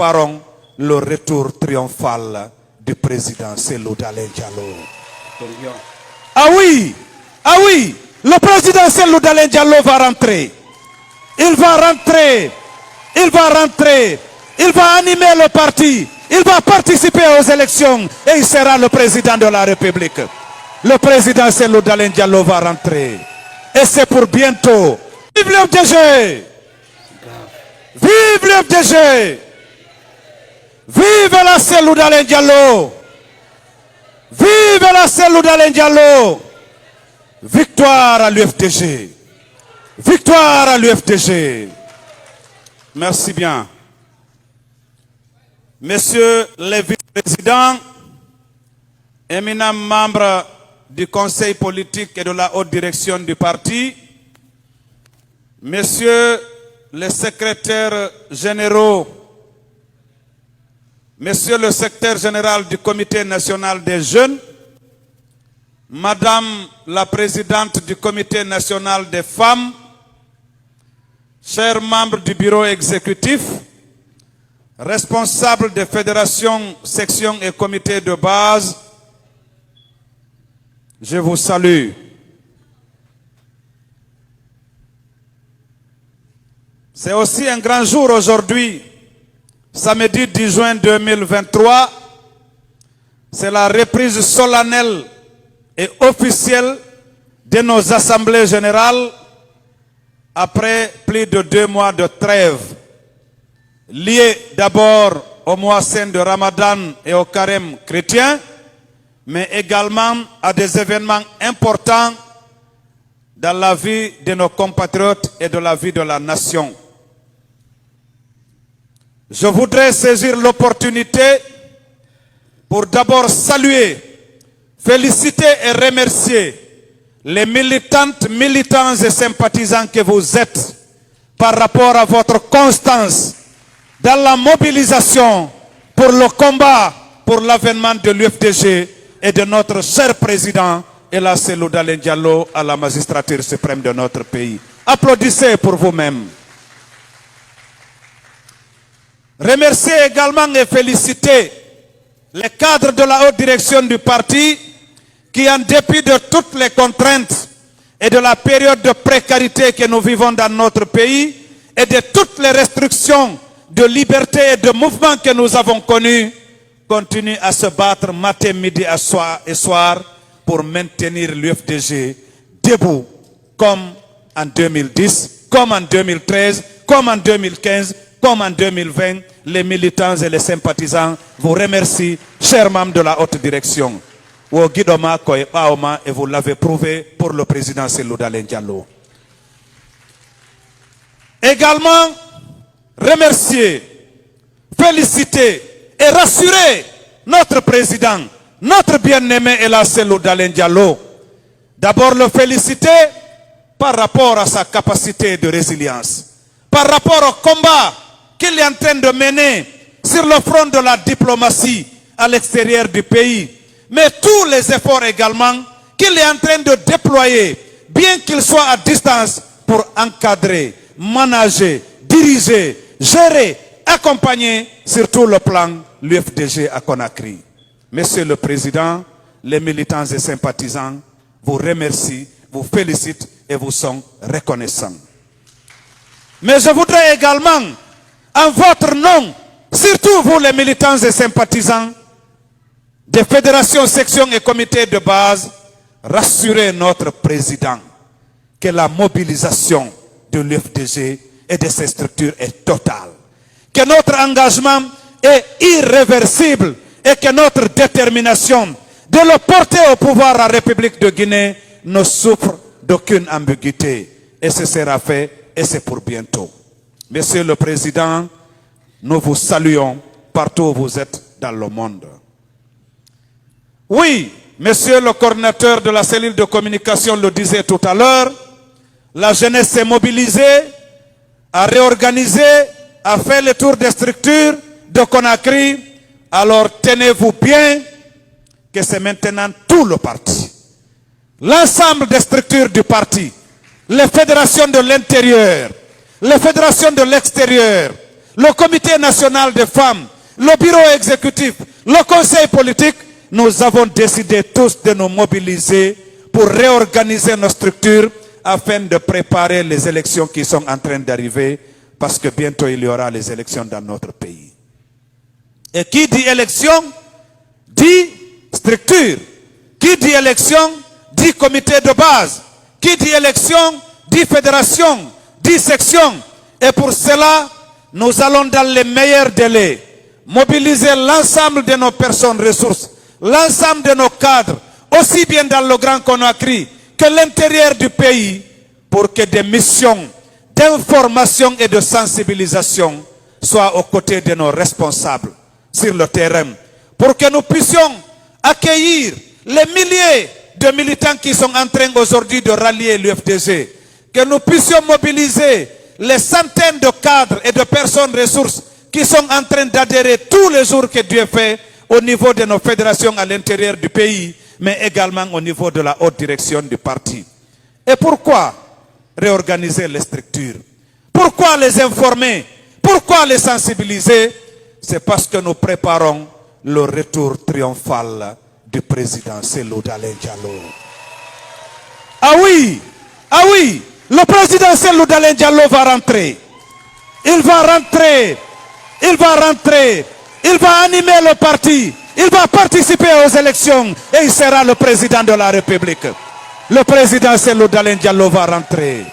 préparons le retour triomphal du président Cellou Dalein Diallo. Ah oui, le président Cellou Dalein Diallo va rentrer. Il va rentrer, il va animer le parti, il va participer aux élections et il sera le président de la République. Le président Cellou Dalein Diallo va rentrer. Et c'est pour bientôt. Vive le FDG! Vive le FDG! Vive la Cellou Dalein Diallo! Vive la Cellou Dalein Diallo! Victoire à l'UFDG! Victoire à l'UFDG! Merci bien. Messieurs les vice-présidents, éminents membres du Conseil politique et de la haute direction du parti, messieurs les secrétaires généraux, monsieur le secrétaire général du Comité national des jeunes, madame la présidente du Comité national des femmes, chers membres du bureau exécutif, responsables des fédérations, sections et comités de base, je vous salue. C'est aussi un grand jour aujourd'hui, samedi 10 juin 2023. C'est la reprise solennelle et officielle de nos assemblées générales après plus de 2 mois de trêve, liés d'abord au mois saint de Ramadan et au carême chrétien, mais également à des événements importants dans la vie de nos compatriotes et de la vie de la nation. Je voudrais saisir l'opportunité pour d'abord saluer, féliciter et remercier les militantes, militants et sympathisants que vous êtes par rapport à votre constance dans la mobilisation pour le combat pour l'avènement de l'UFDG et de notre cher président Ella Cellou Dalein Diallo à la magistrature suprême de notre pays. Applaudissez pour vous-même. Remercier également et féliciter les cadres de la haute direction du parti qui, en dépit de toutes les contraintes et de la période de précarité que nous vivons dans notre pays et de toutes les restrictions de liberté et de mouvement que nous avons connus, continuent à se battre matin, midi et soir pour maintenir l'UFDG debout comme en 2010, comme en 2013, comme en 2015, comme en 2020. Les militants et les sympathisants vous remercient, chers membres de la haute direction. Et vous l'avez prouvé pour le président Cellou Dalein Diallo. Également, remercier, féliciter et rassurer notre président, notre bien-aimé Ella Cellou Dalein Diallo. D'abord le féliciter par rapport à sa capacité de résilience, par rapport au combat qu'il est en train de mener sur le front de la diplomatie à l'extérieur du pays, mais tous les efforts également qu'il est en train de déployer, bien qu'il soit à distance, pour encadrer, manager, diriger, gérer, accompagner sur tout le plan l'UFDG à Conakry. Monsieur le Président, les militants et sympathisants vous remercient, vous félicitent et vous sont reconnaissants. Mais je voudrais également, en votre nom, surtout vous les militants et sympathisants des fédérations, sections et comités de base, rassurer notre président que la mobilisation de l'UFDG et de ses structures est totale, que notre engagement est irréversible et que notre détermination de le porter au pouvoir à la République de Guinée ne souffre d'aucune ambiguïté. Et ce sera fait et c'est pour bientôt. Monsieur le Président, nous vous saluons partout où vous êtes dans le monde. Oui, monsieur le coordinateur de la cellule de communication le disait tout à l'heure, la jeunesse s'est mobilisée, a réorganisé, a fait le tour des structures de Conakry. Alors tenez-vous bien que c'est maintenant tout le parti. L'ensemble des structures du parti, les fédérations de l'intérieur, les fédérations de l'extérieur, le comité national des femmes, le bureau exécutif, le conseil politique, nous avons décidé tous de nous mobiliser pour réorganiser nos structures afin de préparer les élections qui sont en train d'arriver, parce que bientôt il y aura les élections dans notre pays. Et qui dit élection, dit structure. Qui dit élection, dit comité de base. Qui dit élection, dit fédération, dit section. Et pour cela, nous allons dans les meilleurs délais mobiliser l'ensemble de nos personnes ressources, l'ensemble de nos cadres, aussi bien dans le Grand Conakry que l'intérieur du pays, pour que des missions d'information et de sensibilisation soient aux côtés de nos responsables sur le terrain, pour que nous puissions accueillir les milliers de militants qui sont en train aujourd'hui de rallier l'UFDG, que nous puissions mobiliser les centaines de cadres et de personnes ressources qui sont en train d'adhérer tous les jours que Dieu fait au niveau de nos fédérations à l'intérieur du pays, mais également au niveau de la haute direction du parti. Et pourquoi réorganiser les structures? Pourquoi les informer? Pourquoi les sensibiliser? C'est parce que nous préparons le retour triomphal du président Cellou Dalein Diallo. Ah oui, le président Cellou Dalein Diallo va rentrer. Il va rentrer, il va animer le parti, il va participer aux élections et il sera le président de la République. Le président Cellou Dalein Diallo va rentrer.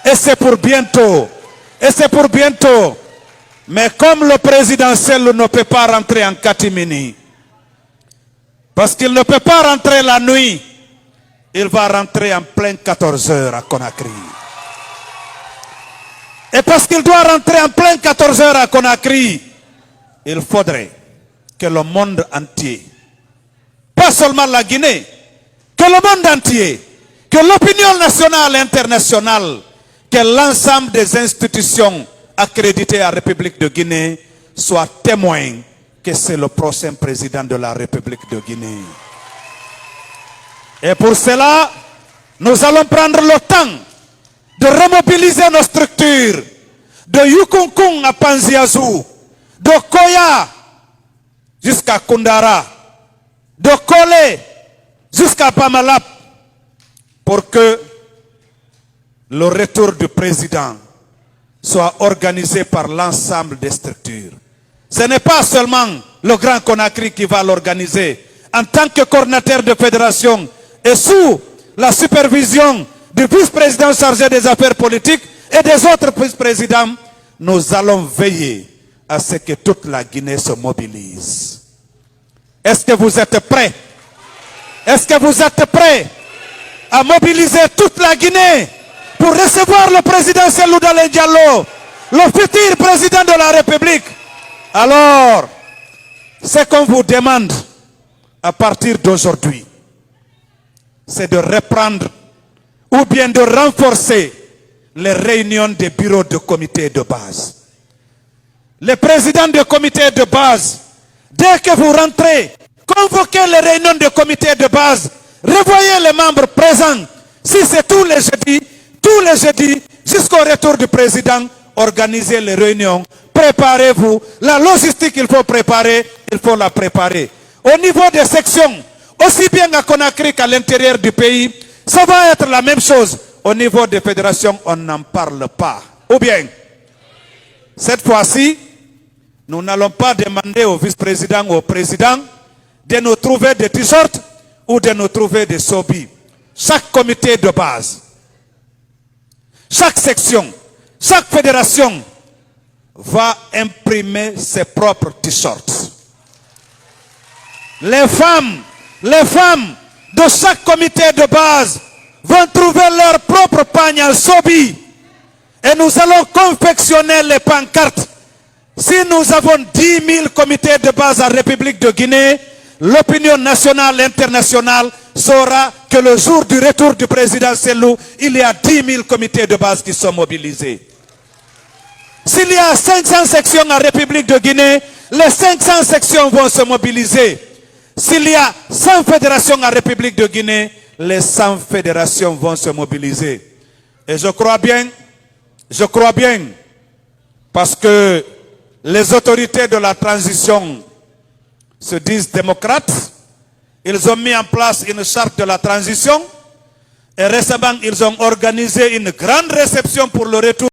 Et c'est pour bientôt. Mais comme le président Cellou ne peut pas rentrer en catimini, parce qu'il ne peut pas rentrer la nuit, il va rentrer en plein 14 heures à Conakry. Et parce qu'il doit rentrer en plein 14 heures à Conakry, il faudrait que le monde entier, pas seulement la Guinée, que le monde entier, que l'opinion nationale et internationale, que l'ensemble des institutions accréditées à la République de Guinée soient témoins que c'est le prochain président de la République de Guinée. Et pour cela, nous allons prendre le temps de remobiliser nos structures, de Yukunkung à Panziazou, de Koya jusqu'à Kundara, de Kole jusqu'à Pamalap, pour que le retour du président soit organisé par l'ensemble des structures. Ce n'est pas seulement le Grand Conakry qui va l'organiser. En tant que coordinateur de fédération et sous la supervision du vice-président chargé des affaires politiques et des autres vice-présidents, nous allons veiller à ce que toute la Guinée se mobilise. Est-ce que vous êtes prêts? Est-ce que vous êtes prêts à mobiliser toute la Guinée pour recevoir le président Cellou Dalein Diallo, le futur président de la République? Alors, ce qu'on vous demande à partir d'aujourd'hui, c'est de reprendre ou bien de renforcer les réunions des bureaux de comité de base. Les présidents de comité de base, dès que vous rentrez, convoquez les réunions de comité de base, revoyez les membres présents. Si c'est tous les jeudis, jusqu'au retour du président, organisez les réunions, préparez-vous. La logistique qu'il faut préparer, il faut la préparer. Au niveau des sections, aussi bien à Conakry qu'à l'intérieur du pays, ça va être la même chose. Au niveau des fédérations, on n'en parle pas. Ou bien, cette fois-ci, nous n'allons pas demander au vice-président ou au président de nous trouver des t-shirts ou de nous trouver des sobis. Chaque comité de base, chaque section, chaque fédération va imprimer ses propres t-shirts. Les femmes de chaque comité de base vont trouver leur propre pagne en sobi. Et nous allons confectionner les pancartes. Si nous avons 10 000 comités de base en République de Guinée, l'opinion nationale et internationale saura que le jour du retour du président Cellou, il y a 10 000 comités de base qui sont mobilisés. S'il y a 500 sections en République de Guinée, les 500 sections vont se mobiliser. S'il y a 100 fédérations en République de Guinée, les 100 fédérations vont se mobiliser. Et je crois bien, parce que Les autorités de la transition se disent démocrates. Ils ont mis en place une charte de la transition. Et récemment, ils ont organisé une grande réception pour le retour